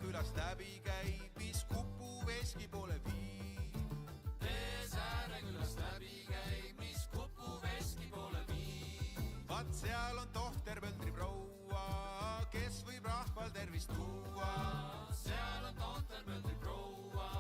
külast läbi käib, mis Kupu veski poole viib. Sääre külast läbi käib, mis Kupu veski poole viib. Vaat seal on tohter Põldri proua, kes võib rahval tervist tuua. Seal on tohter Põldri proua,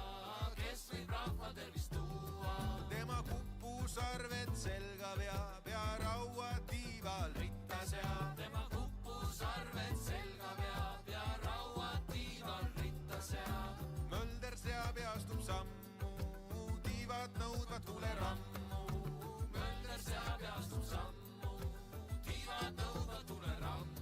kes võib rahval tervist tuua. Tema Kupu sarved selga veab ja rauad tiival ritta seab. Tema Kupu sarved selga veab ja rauad tiival ritta seab. Mölder seab ja astub sammu, tiivad nõudvad tulerammu. Mölder seab ja astub sammu, tiivad nõudvad tulerammu.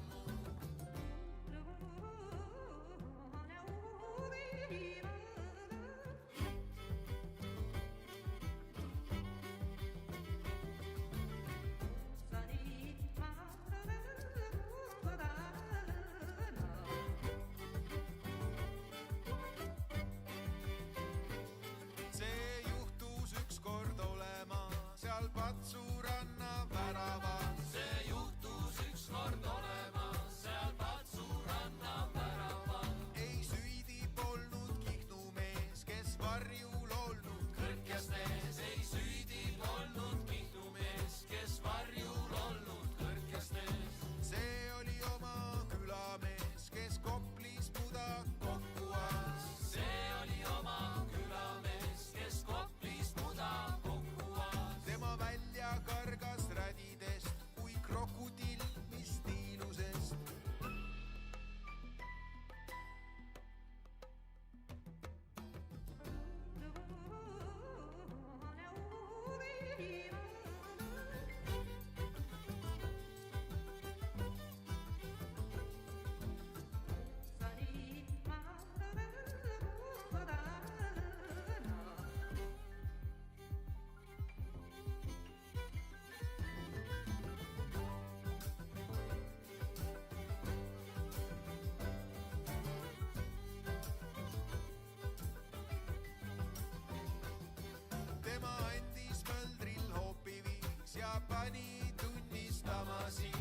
Patsuranna väraval. See juhtus ükskord olema seal Patsuranna väraval. Ei süüdi polnud Kihnu mees, kes varjul olnud kõrkjastes. Ei süüdi polnud Kihnu mees, kes varjul olnud kõrkjastes. See oli oma külamees, kes Koplis muda kokku ajas. See oli oma külamees, kes Koplis muda kokku ajas. Tema välja kargas rädidest kui krokodil, mis tiilusest. Pani tunnistama siin.